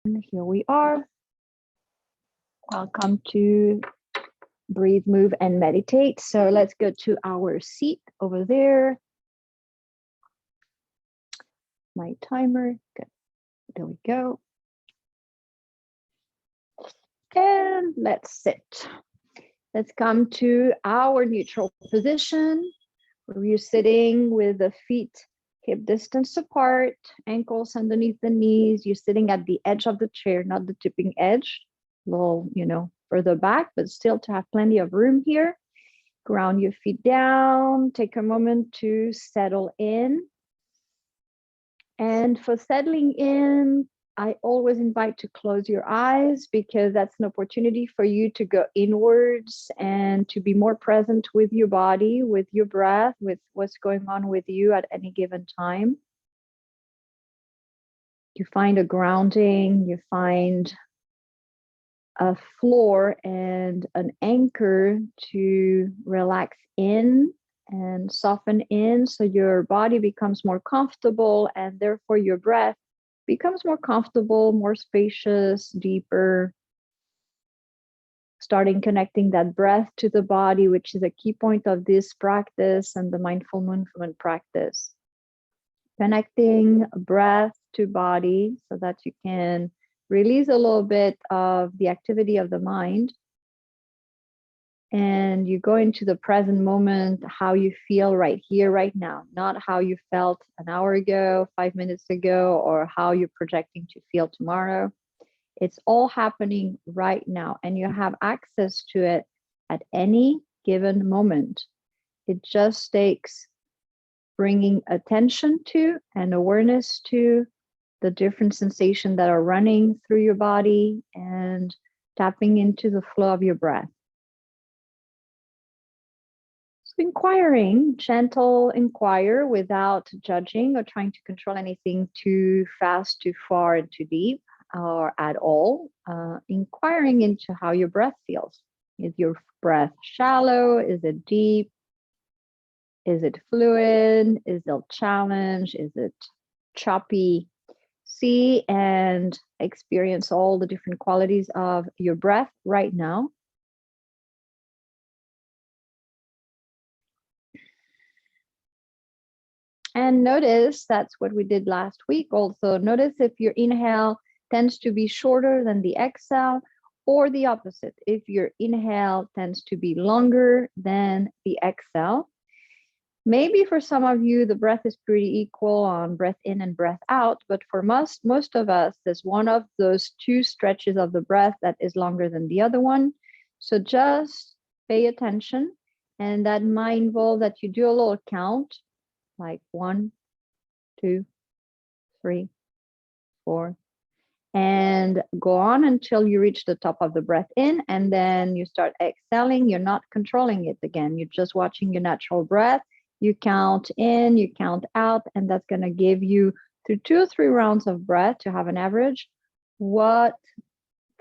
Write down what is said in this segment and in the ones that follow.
Here we are. Welcome to Breathe, Move, and Meditate. So let's go to our seat over there. My timer. Good. There we go. And let's sit. Let's come to our neutral position, where you're sitting with the feet hip distance apart, ankles underneath the knees. You're sitting at the edge of the chair, not the tipping edge, a little, further back, but still to have plenty of room here. Ground your feet down. Take a moment to settle in. And for settling in, I always invite to close your eyes, because that's an opportunity for you to go inwards and to be more present with your body, with your breath, with what's going on with you at any given time. You find a grounding, you find a floor and an anchor to relax in and soften in, so your body becomes more comfortable, and therefore your breath becomes more comfortable, more spacious, deeper. Starting connecting that breath to the body, which is a key point of this practice and the mindful movement practice. Connecting breath to body so that you can release a little bit of the activity of the mind. And you go into the present moment, how you feel right here, right now, not how you felt an hour ago, 5 minutes ago, or how you're projecting to feel tomorrow. It's all happening right now, and you have access to it at any given moment. It just takes bringing attention to and awareness to the different sensations that are running through your body and tapping into the flow of your breath. Inquiring, gentle inquire without judging or trying to control anything too fast, too far, and too deep, or at all. Inquiring into how your breath feels. Is your breath shallow? Is it deep? Is it fluid? Is it challenged? Is it choppy? See and experience all the different qualities of your breath right now. And notice, that's what we did last week also. Notice if your inhale tends to be shorter than the exhale, or the opposite. If your inhale tends to be longer than the exhale. Maybe for some of you, the breath is pretty equal on breath in and breath out, but for most of us, there's one of those two stretches of the breath that is longer than the other one. So just pay attention, and that might involve that you do a little count, like 1, 2, 3, 4, and go on until you reach the top of the breath in, and then you start exhaling. You're not controlling it again. You're just watching your natural breath. You count in, you count out, and that's going to give you, through 2 or 3 rounds of breath to have an average, what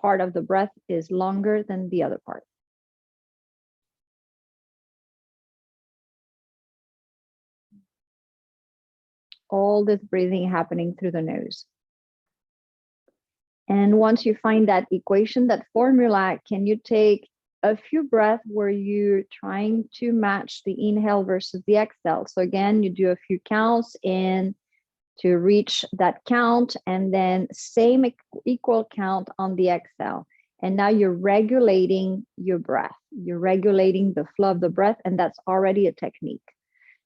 part of the breath is longer than the other part. All this breathing happening through the nose. And once you find that equation, that formula, can you take a few breaths where you're trying to match the inhale versus the exhale? So again, you do a few counts in to reach that count, and then same equal count on the exhale. And now you're regulating your breath. You're regulating the flow of the breath, and that's already a technique.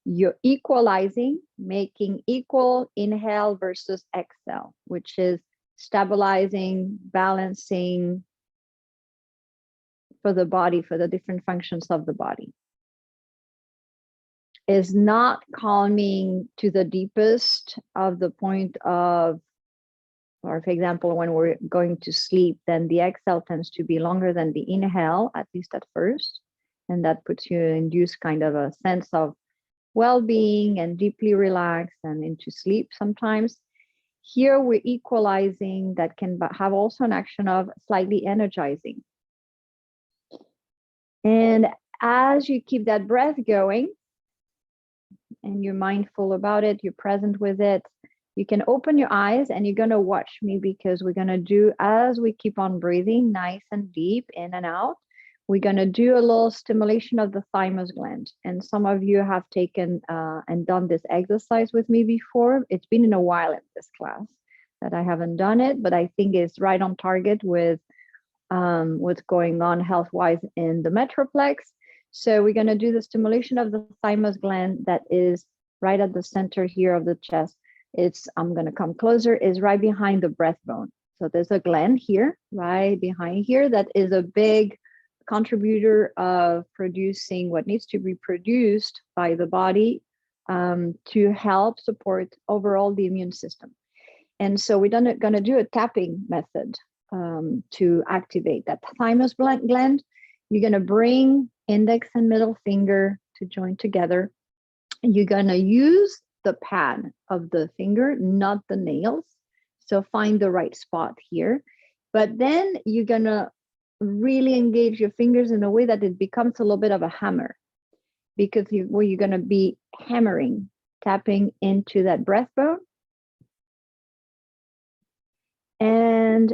You're equalizing, making equal inhale versus exhale, which is stabilizing, balancing for the body, for the different functions of the body. Is not calming to the deepest of the point of, or for example, when we're going to sleep, then the exhale tends to be longer than the inhale, at least at first. And that puts you, induce kind of a sense of well-being and deeply relaxed and into sleep sometimes. Here we're equalizing, that can have also an action of slightly energizing. And as you keep that breath going and you're mindful about it, you're present with it, You can open your eyes and you're going to watch me because we're going to do, as we keep on breathing nice and deep in and out, we're going to do a little stimulation of the thymus gland. And some of you have taken and done this exercise with me before. It's been in a while in this class that I haven't done it, but I think it's right on target with what's going on health-wise in the Metroplex. So we're going to do the stimulation of the thymus gland that is right at the center here of the chest. I'm going to come closer, is right behind the breastbone. So there's a gland here, right behind here, that is a big contributor of producing what needs to be produced by the body to help support overall the immune system. And so we're going to do a tapping method to activate that thymus gland. You're going to bring index and middle finger to join together. You're going to use the pad of the finger, not the nails. So find the right spot here. But then you're going to really engage your fingers in a way that it becomes a little bit of a hammer, because you're going to be hammering, tapping into that breastbone. And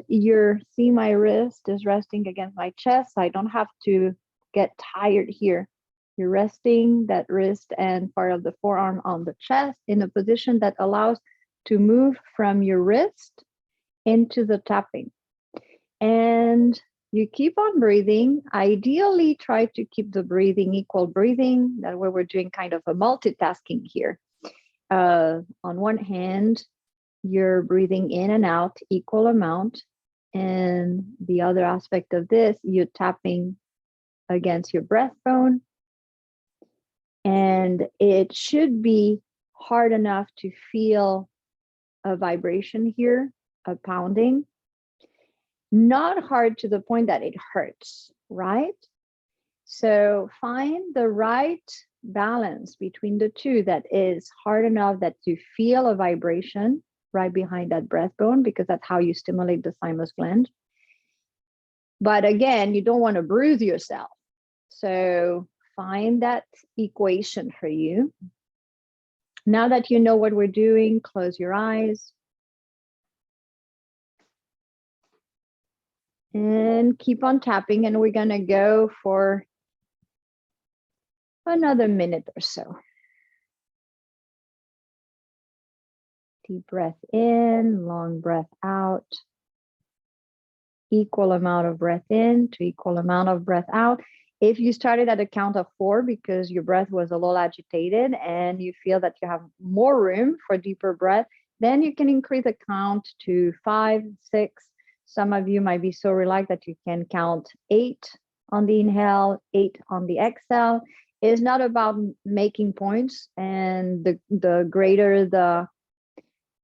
see my wrist is resting against my chest. I don't have to get tired here. You're resting that wrist and part of the forearm on the chest in a position that allows to move from your wrist into the tapping. And you keep on breathing. Ideally, try to keep the breathing equal breathing. That way we're doing kind of a multitasking here. On one hand, you're breathing in and out equal amount. And the other aspect of this, you're tapping against your breastbone. And it should be hard enough to feel a vibration here, a pounding. Not hard to the point that it hurts, right? So find the right balance between the two that is hard enough that you feel a vibration right behind that breastbone, because that's how you stimulate the thymus gland. But again, you don't want to bruise yourself. So find that equation for you. Now that you know what we're doing, close your eyes. And keep on tapping, and we're going to go for another minute or so. Deep breath in, long breath out. Equal amount of breath in to equal amount of breath out. If you started at a count of 4 because your breath was a little agitated and you feel that you have more room for deeper breath, then you can increase the count to 5, 6. Some of you might be so relaxed that you can count 8 on the inhale, 8 on the exhale. It's not about making points, and the greater the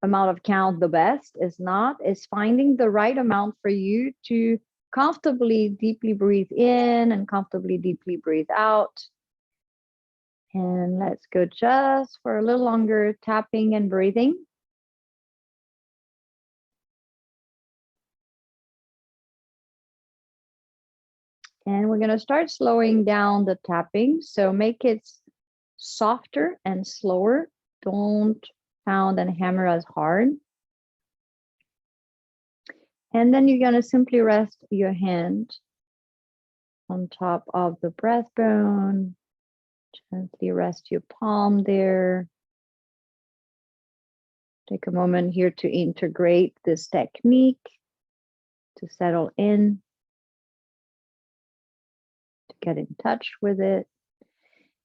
amount of count, the best. It's not. It's finding the right amount for you to comfortably, deeply breathe in and comfortably, deeply breathe out. And let's go just for a little longer, tapping and breathing. And we're going to start slowing down the tapping. So make it softer and slower. Don't pound and hammer as hard. And then you're going to simply rest your hand on top of the breastbone. Gently rest your palm there. Take a moment here to integrate this technique, to settle in, to get in touch with it.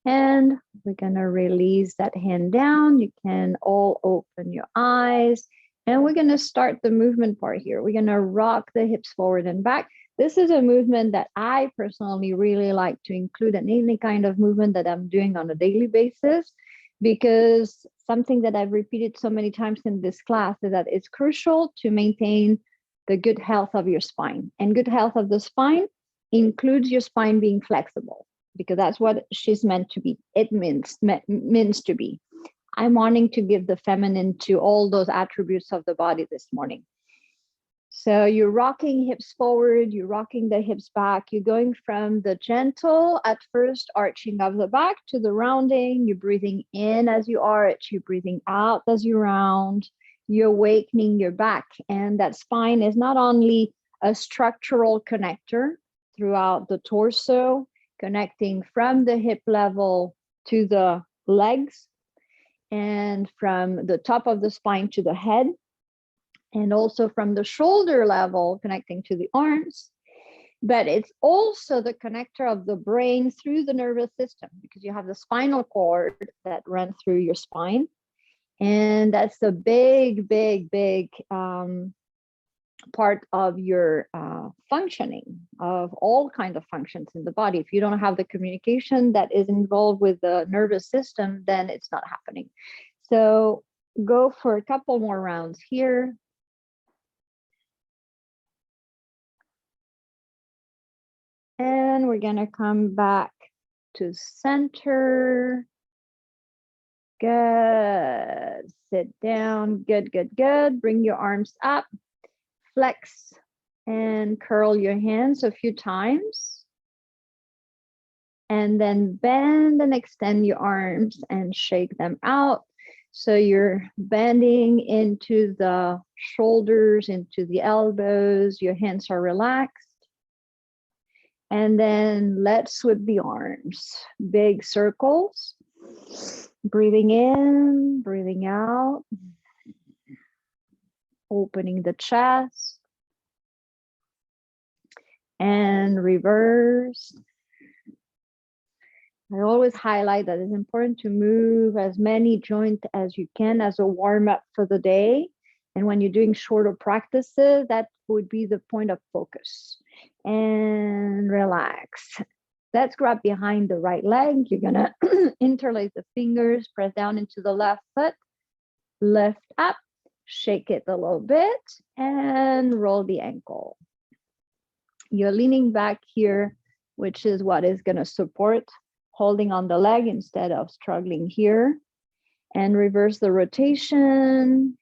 And we're going to release that hand down. You can all open your eyes. And we're going to start the movement part here. We're going to rock the hips forward and back. This is a movement that I personally really like to include in any kind of movement that I'm doing on a daily basis, because something that I've repeated so many times in this class is that it's crucial to maintain the good health of your spine. And good health of the spine includes your spine being flexible, because that's what she's meant to be. It means to be. I'm wanting to give the feminine to all those attributes of the body this morning. So you're rocking hips forward, you're rocking the hips back, you're going from the gentle, at first, arching of the back to the rounding. You're breathing in as you arch, you're breathing out as you round. you're awakening your back. And that spine is not only a structural connector throughout the torso, connecting from the hip level to the legs, and from the top of the spine to the head, and also from the shoulder level connecting to the arms. But it's also the connector of the brain through the nervous system, because you have the spinal cord that runs through your spine. And that's the big part of your functioning, of all kinds of functions in the body. If you don't have the communication that is involved with the nervous system, then it's not happening. So go for a couple more rounds here. And we're gonna come back to center. Good. Sit down. Good, good, good. Bring your arms up. Flex and curl your hands a few times. And then bend and extend your arms and shake them out. So you're bending into the shoulders, into the elbows. Your hands are relaxed. And then let's sweep the arms. Big circles. Breathing in, breathing out. Opening the chest. And reverse. I always highlight that it's important to move as many joints as you can as a warm-up for the day. And when you're doing shorter practices, that would be the point of focus. And relax. Let's grab behind the right leg. You're gonna interlace the fingers, press down into the left foot, lift up, shake it a little bit, and roll the ankle. You're leaning back here, which is what is gonna support holding on the leg instead of struggling here. And reverse the rotation.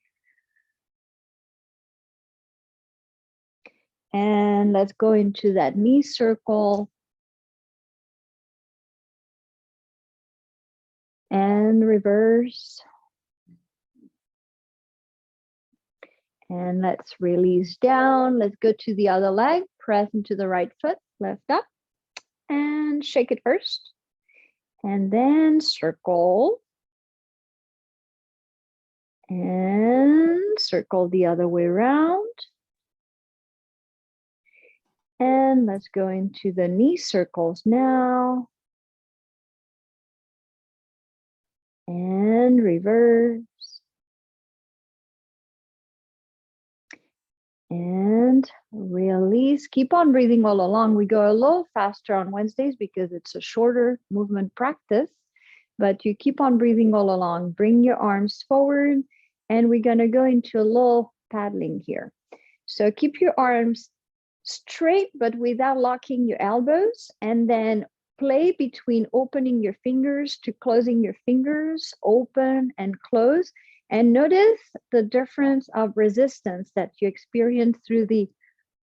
And let's go into that knee circle. And reverse. And let's release down. Let's go to the other leg. Press into the right foot, lift up, and shake it first. And then circle. And circle the other way around. And let's go into the knee circles now. And reverse. And release. Keep on breathing all along. We go a little faster on Wednesdays because it's a shorter movement practice, but you keep on breathing all along. Bring your arms forward, and we're gonna go into a little paddling here. So keep your arms straight, but without locking your elbows, and then play between opening your fingers to closing your fingers, open and close. And notice the difference of resistance that you experience through the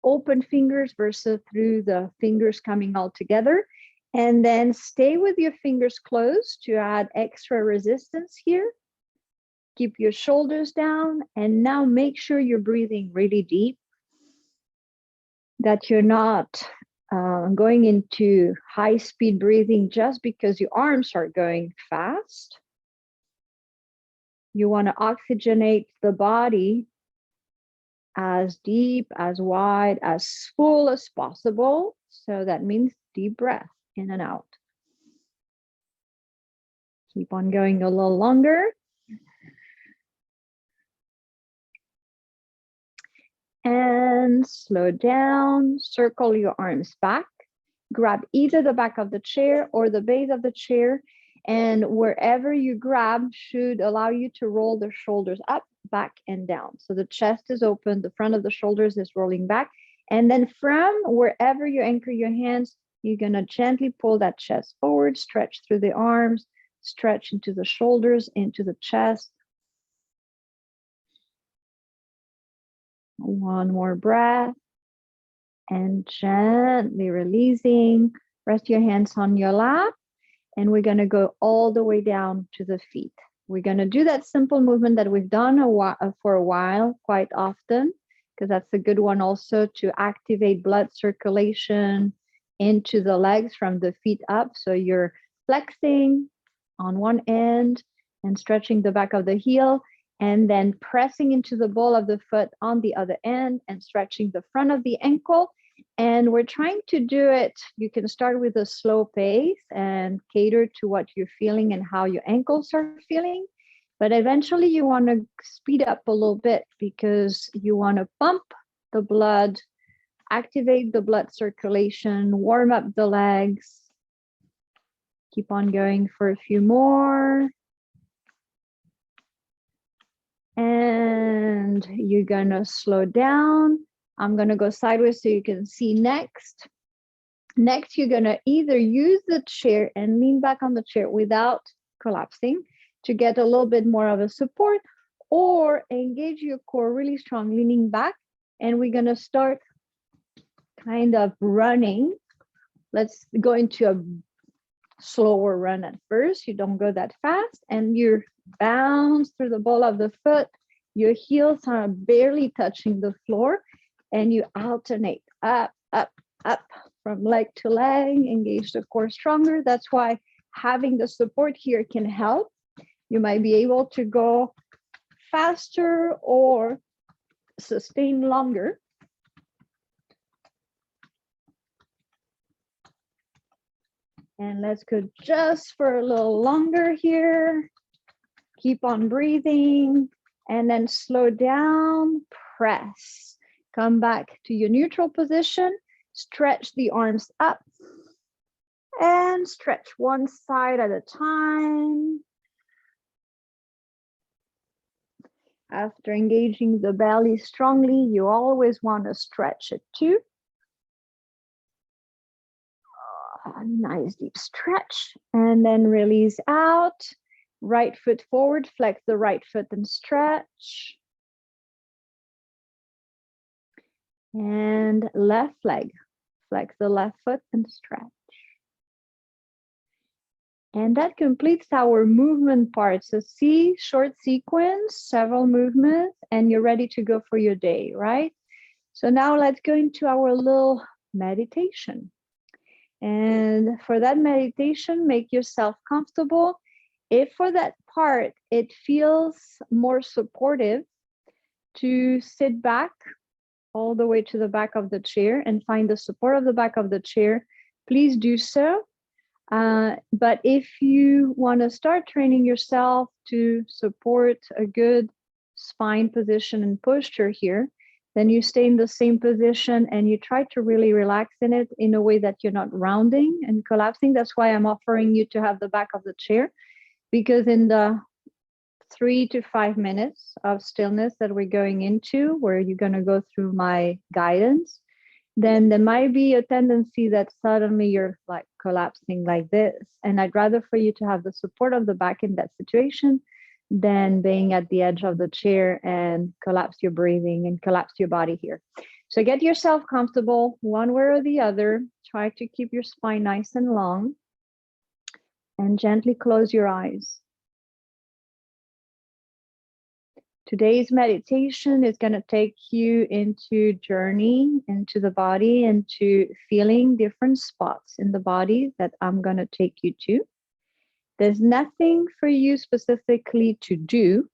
open fingers versus through the fingers coming all together. And then stay with your fingers closed to add extra resistance here. Keep your shoulders down, and now make sure you're breathing really deep, that you're not going into high-speed breathing just because your arms are going fast. You want to oxygenate the body as deep, as wide, as full as possible. So that means deep breath in and out. Keep on going a little longer. And slow down, circle your arms back. Grab either the back of the chair or the base of the chair. And wherever you grab should allow you to roll the shoulders up, back, and down. So the chest is open, the front of the shoulders is rolling back. And then from wherever you anchor your hands, you're gonna gently pull that chest forward, stretch through the arms, stretch into the shoulders, into the chest. One more breath. And gently releasing. Rest your hands on your lap. And we're going to go all the way down to the feet. We're going to do that simple movement that we've done for a while, quite often, because that's a good one also to activate blood circulation into the legs from the feet up. So you're flexing on one end and stretching the back of the heel, and then pressing into the ball of the foot on the other end and stretching the front of the ankle. And we're trying to do it. You can start with a slow pace and cater to what you're feeling and how your ankles are feeling. But eventually you want to speed up a little bit because you want to pump the blood, activate the blood circulation, warm up the legs. Keep on going for a few more. And you're going to slow down. I'm going to go sideways so you can see next. Next, you're going to either use the chair and lean back on the chair without collapsing to get a little bit more of a support, or engage your core really strong, leaning back. And we're going to start kind of running. Let's go into a slower run at first. You don't go that fast, and you bounce through the ball of the foot. Your heels are barely touching the floor, and you alternate up, up, up from leg to leg, engage the core stronger. That's why having the support here can help. You might be able to go faster or sustain longer. And let's go just for a little longer here. Keep on breathing, and then slow down, press. Come back to your neutral position, stretch the arms up, and stretch one side at a time. After engaging the belly strongly, you always want to stretch it too. Nice deep stretch, and then release out. Right foot forward, flex the right foot and stretch. And left leg, flex the left foot and stretch. And that completes our movement part. So see, short sequence, several movements, and you're ready to go for your day, right? So now let's go into our little meditation. And for that meditation, make yourself comfortable. If for that part, it feels more supportive to sit back all the way to the back of the chair and find the support of the back of the chair, please do so. But if you want to start training yourself to support a good spine position and posture here, then you stay in the same position and you try to really relax in it in a way that you're not rounding and collapsing. That's why I'm offering you to have the back of the chair, because in the 3 to 5 minutes of stillness that we're going into, where you're going to go through my guidance, then there might be a tendency that suddenly you're like collapsing like this. And I'd rather for you to have the support of the back in that situation than being at the edge of the chair and collapse your breathing and collapse your body here. So get yourself comfortable one way or the other. Try to keep your spine nice and long, and gently close your eyes. Today's meditation is going to take you into journey into the body, into feeling different spots in the body that I'm going to take you to. There's nothing for you specifically to do.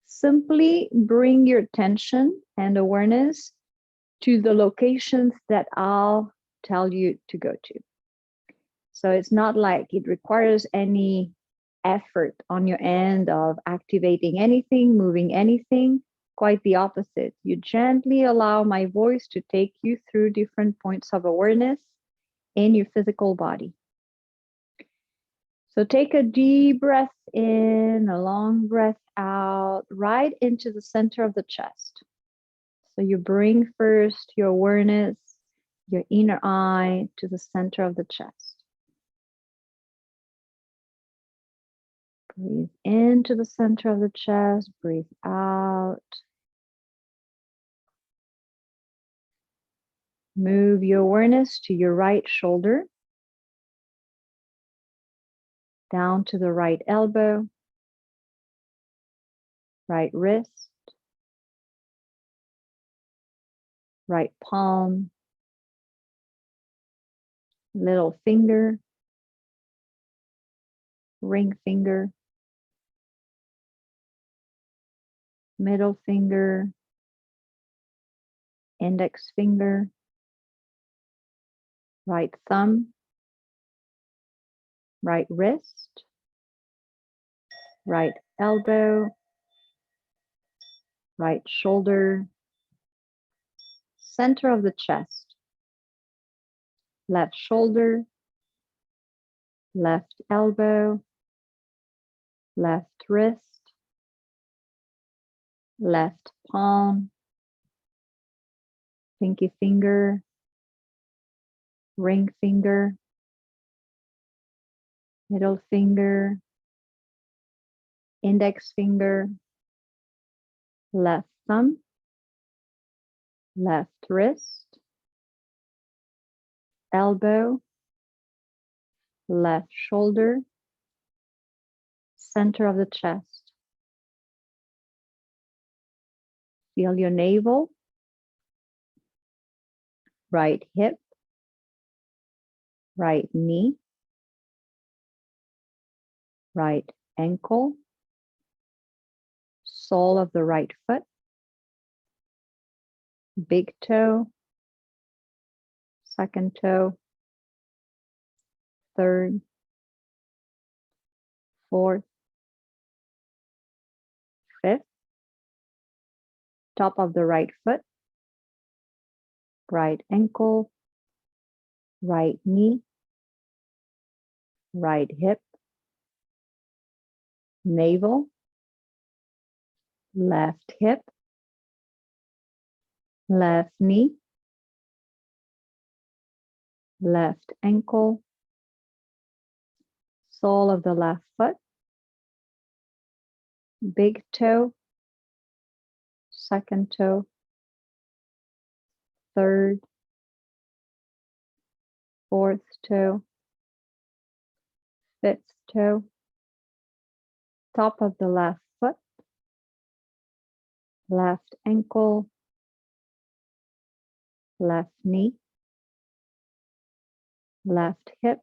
Simply bring your attention and awareness to the locations that I'll tell you to go to. So it's not like it requires any effort on your end of activating anything, moving anything. Quite the opposite. You gently allow my voice to take you through different points of awareness in your physical body. So take a deep breath in, a long breath out, right into the center of the chest. So you bring first your awareness, your inner eye to the center of the chest. Breathe into the center of the chest, breathe out. Move your awareness to your right shoulder, down to the right elbow, right wrist, right palm, little finger, ring finger, middle finger, index finger, right thumb, right wrist, right elbow, right shoulder, center of the chest, left shoulder, left elbow, left wrist, left palm, pinky finger, ring finger, middle finger, index finger, left thumb, left wrist, elbow, left shoulder, center of the chest. Feel your navel, right hip, right knee, right ankle, sole of the right foot, big toe, second toe, third, fourth, fifth, top of the right foot, right ankle, right knee, right hip, navel, left hip, left knee, left ankle, sole of the left foot, big toe, second toe, third, fourth toe, fifth toe, top of the left foot, left ankle, left knee, left hip,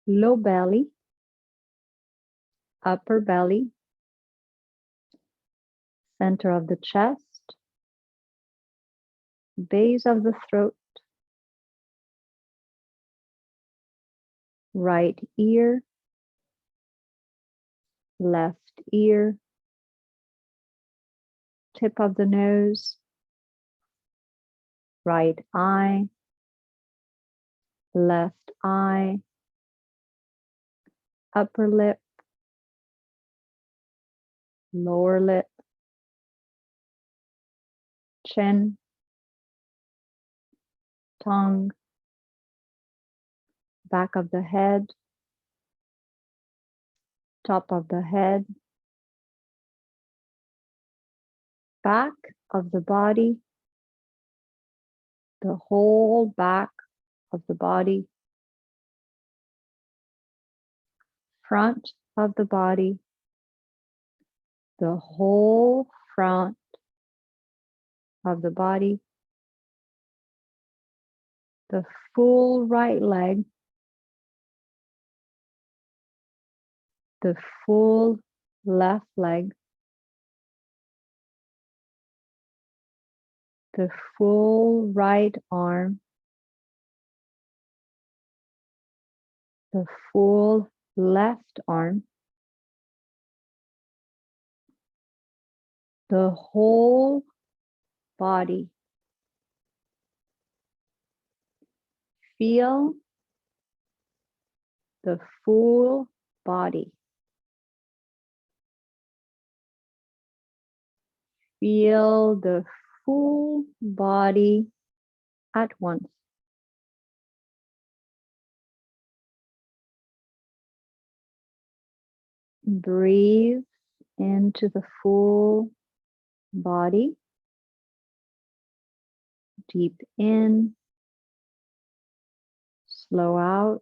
low belly, upper belly, center of the chest, base of the throat, right ear, left ear, tip of the nose, right eye, left eye, upper lip, lower lip, chin, tongue, back of the head, top of the head, back of the body, the whole back of the body, front of the body, the whole front of the body, the full right leg, the full left leg, the full right arm, the full left arm, the whole body. Feel the full body. Feel the full body at once. Breathe into the full body. Deep in, slow out.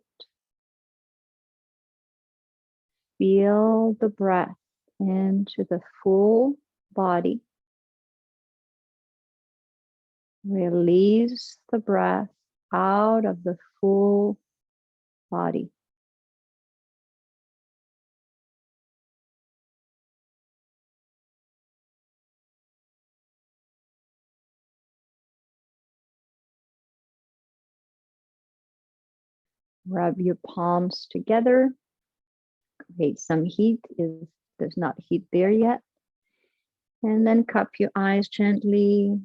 Feel the breath into the full body. Release the breath out of the full body. Rub your palms together. Create some heat if there's not heat there yet. And then cup your eyes gently.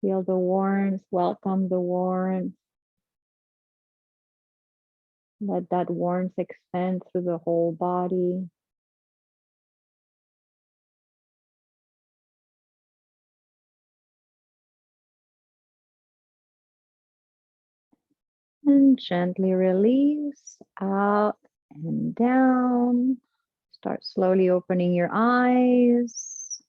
Feel the warmth, welcome the warmth. Let that warmth extend through the whole body. And gently release out and down. Start slowly opening your eyes.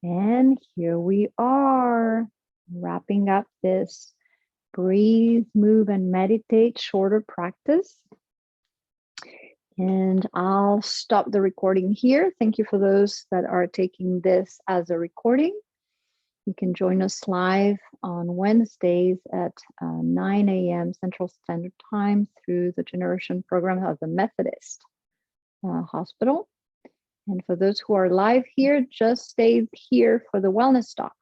And here we are, wrapping up this breathe, move, and meditate shorter practice. And I'll stop the recording here. Thank you for those that are taking this as a recording. You can join us live on Wednesdays at 9 a.m. Central Standard Time through the Generation Program of the Methodist Hospital. And for those who are live here, just stay here for the wellness talk.